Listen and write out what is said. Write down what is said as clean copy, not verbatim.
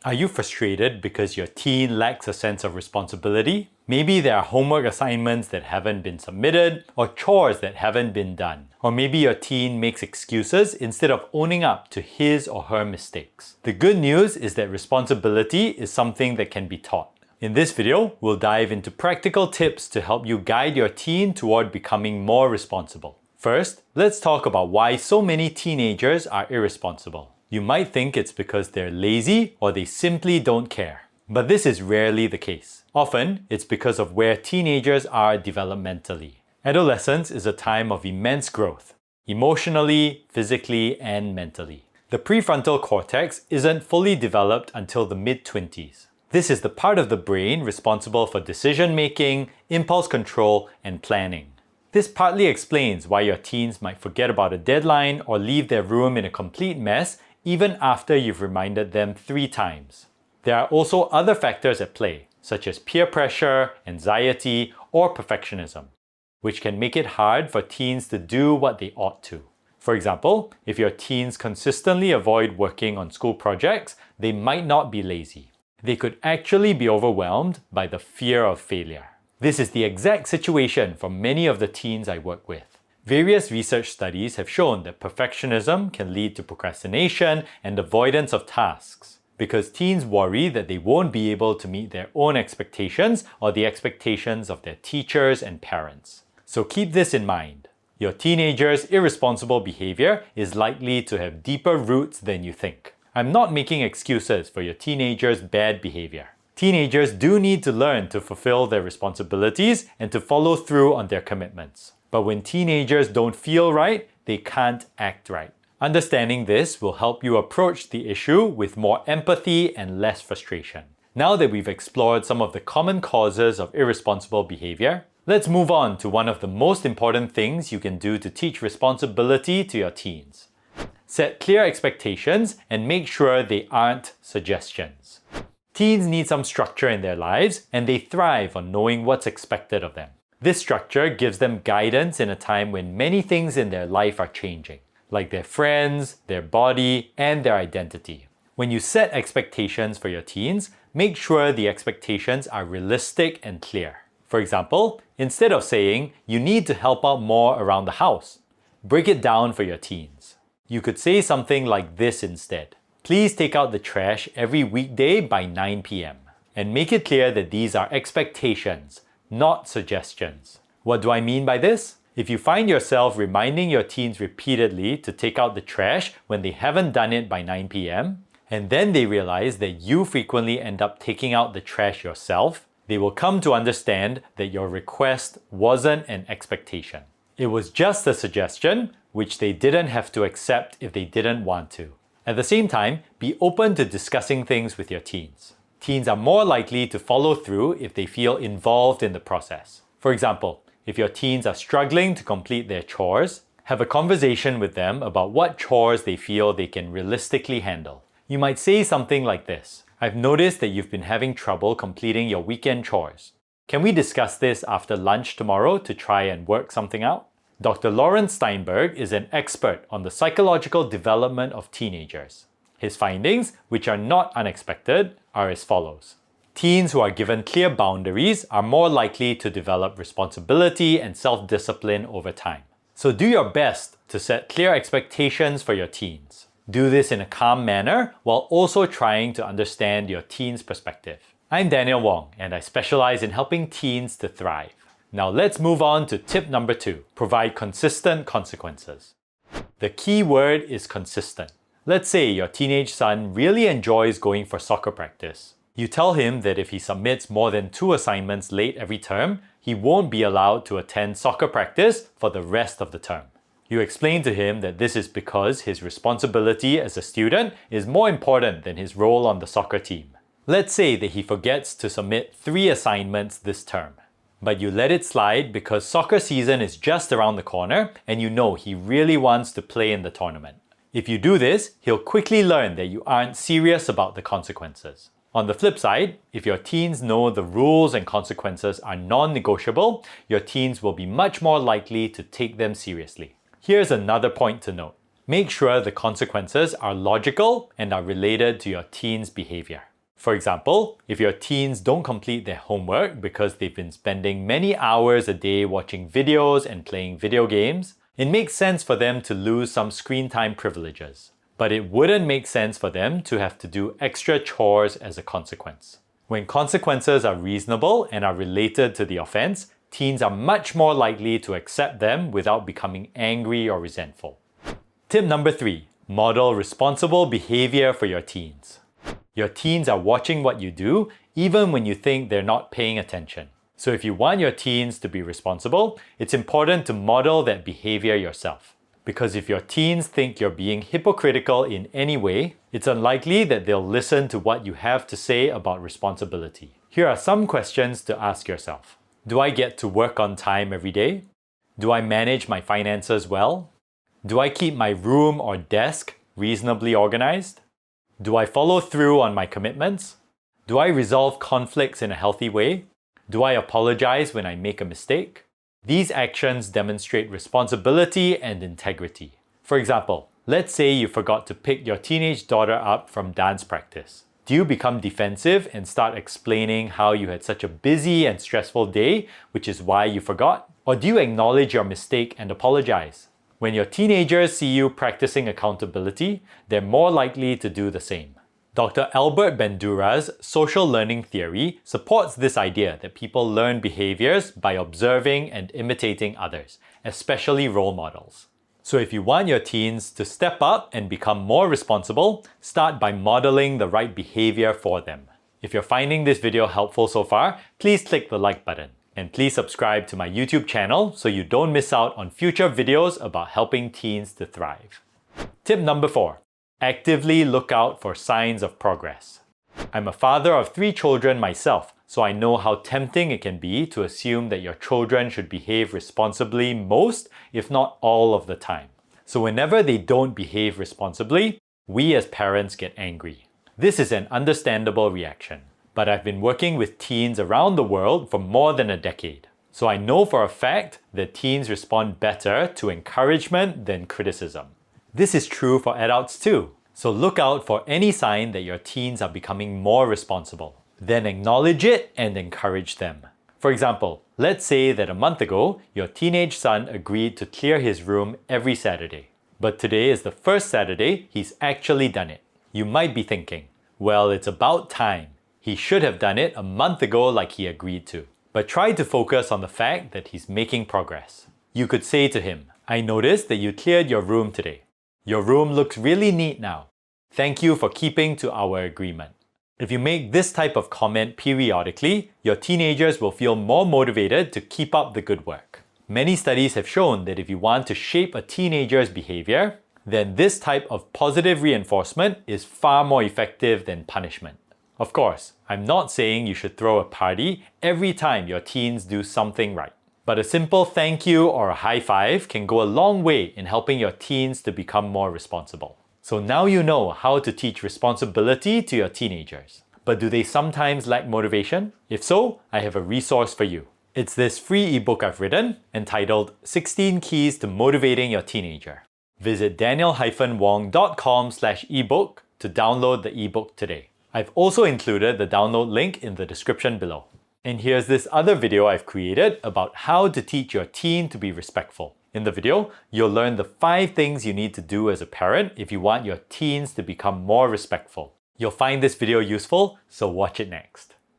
Are you frustrated because your teen lacks a sense of responsibility? Maybe there are homework assignments that haven't been submitted, or chores that haven't been done. Or maybe your teen makes excuses instead of owning up to his or her mistakes. The good news is that responsibility is something that can be taught. In this video, we'll dive into practical tips to help you guide your teen toward becoming more responsible. First, let's talk about why so many teenagers are irresponsible. You might think it's because they're lazy or they simply don't care. But this is rarely the case. Often, it's because of where teenagers are developmentally. Adolescence is a time of immense growth, emotionally, physically, and mentally. The prefrontal cortex isn't fully developed until the mid-20s. This is the part of the brain responsible for decision-making, impulse control, and planning. This partly explains why your teens might forget about a deadline or leave their room in a complete mess even after you've reminded them 3 times. There are also other factors at play, such as peer pressure, anxiety, or perfectionism, which can make it hard for teens to do what they ought to. For example, if your teens consistently avoid working on school projects, they might not be lazy. They could actually be overwhelmed by the fear of failure. This is the exact situation for many of the teens I work with. Various research studies have shown that perfectionism can lead to procrastination and avoidance of tasks, because teens worry that they won't be able to meet their own expectations or the expectations of their teachers and parents. So keep this in mind. Your teenager's irresponsible behavior is likely to have deeper roots than you think. I'm not making excuses for your teenager's bad behavior. Teenagers do need to learn to fulfill their responsibilities and to follow through on their commitments. But when teenagers don't feel right, they can't act right. Understanding this will help you approach the issue with more empathy and less frustration. Now that we've explored some of the common causes of irresponsible behavior, let's move on to one of the most important things you can do to teach responsibility to your teens. Set clear expectations and make sure they aren't suggestions. Teens need some structure in their lives, and they thrive on knowing what's expected of them. This structure gives them guidance in a time when many things in their life are changing, like their friends, their body, and their identity. When you set expectations for your teens, make sure the expectations are realistic and clear. For example, instead of saying, "You need to help out more around the house," break it down for your teens. You could say something like this instead. "Please take out the trash every weekday by 9 p.m. And make it clear that these are expectations, not suggestions. What do I mean by this? If you find yourself reminding your teens repeatedly to take out the trash when they haven't done it by 9 p.m., and then they realize that you frequently end up taking out the trash yourself, they will come to understand that your request wasn't an expectation. It was just a suggestion, which they didn't have to accept if they didn't want to. At the same time, be open to discussing things with your teens. Teens are more likely to follow through if they feel involved in the process. For example, if your teens are struggling to complete their chores, have a conversation with them about what chores they feel they can realistically handle. You might say something like this: "I've noticed that you've been having trouble completing your weekend chores. Can we discuss this after lunch tomorrow to try and work something out?" Dr. Lawrence Steinberg is an expert on the psychological development of teenagers. His findings, which are not unexpected, are as follows. Teens who are given clear boundaries are more likely to develop responsibility and self-discipline over time. So do your best to set clear expectations for your teens. Do this in a calm manner while also trying to understand your teen's perspective. I'm Daniel Wong, and I specialize in helping teens to thrive. Now let's move on to tip number 2, provide consistent consequences. The key word is consistent. Let's say your teenage son really enjoys going for soccer practice. You tell him that if he submits more than 2 assignments late every term, he won't be allowed to attend soccer practice for the rest of the term. You explain to him that this is because his responsibility as a student is more important than his role on the soccer team. Let's say that he forgets to submit 3 assignments this term. But you let it slide because soccer season is just around the corner and you know he really wants to play in the tournament. If you do this, he'll quickly learn that you aren't serious about the consequences. On the flip side, if your teens know the rules and consequences are non-negotiable, your teens will be much more likely to take them seriously. Here's another point to note. Make sure the consequences are logical and are related to your teen's behavior. For example, if your teens don't complete their homework because they've been spending many hours a day watching videos and playing video games, it makes sense for them to lose some screen time privileges. But it wouldn't make sense for them to have to do extra chores as a consequence. When consequences are reasonable and are related to the offense, teens are much more likely to accept them without becoming angry or resentful. Tip number 3. Model responsible behavior for your teens. Your teens are watching what you do even when you think they're not paying attention. So if you want your teens to be responsible, it's important to model that behavior yourself. Because if your teens think you're being hypocritical in any way, it's unlikely that they'll listen to what you have to say about responsibility. Here are some questions to ask yourself. Do I get to work on time every day? Do I manage my finances well? Do I keep my room or desk reasonably organized? Do I follow through on my commitments? Do I resolve conflicts in a healthy way? Do I apologize when I make a mistake? These actions demonstrate responsibility and integrity. For example, let's say you forgot to pick your teenage daughter up from dance practice. Do you become defensive and start explaining how you had such a busy and stressful day, which is why you forgot? Or do you acknowledge your mistake and apologize? When your teenagers see you practicing accountability, they're more likely to do the same. Dr. Albert Bandura's social learning theory supports this idea that people learn behaviors by observing and imitating others, especially role models. So if you want your teens to step up and become more responsible, start by modeling the right behavior for them. If you're finding this video helpful so far, please click the like button. And please subscribe to my YouTube channel so you don't miss out on future videos about helping teens to thrive. Tip number 4. Actively look out for signs of progress. I'm a father of 3 children myself, so I know how tempting it can be to assume that your children should behave responsibly most, if not all of the time. So whenever they don't behave responsibly, we as parents get angry. This is an understandable reaction. But I've been working with teens around the world for more than a decade. So I know for a fact that teens respond better to encouragement than criticism. This is true for adults too. So look out for any sign that your teens are becoming more responsible. Then acknowledge it and encourage them. For example, let's say that a month ago, your teenage son agreed to clear his room every Saturday. But today is the first Saturday he's actually done it. You might be thinking, well, it's about time. He should have done it a month ago like he agreed to. But try to focus on the fact that he's making progress. You could say to him, I noticed that you cleared your room today. Your room looks really neat now. Thank you for keeping to our agreement. If you make this type of comment periodically, your teenagers will feel more motivated to keep up the good work. Many studies have shown that if you want to shape a teenager's behavior, then this type of positive reinforcement is far more effective than punishment. Of course, I'm not saying you should throw a party every time your teens do something right. But a simple thank you or a high five can go a long way in helping your teens to become more responsible. So now you know how to teach responsibility to your teenagers. But do they sometimes lack motivation? If so, I have a resource for you. It's this free ebook I've written entitled 16 Keys to Motivating Your Teenager. Visit daniel-wong.com/ebook to download the ebook today. I've also included the download link in the description below. And here's this other video I've created about how to teach your teen to be respectful. In the video, you'll learn the 5 things you need to do as a parent if you want your teens to become more respectful. You'll find this video useful, so watch it next.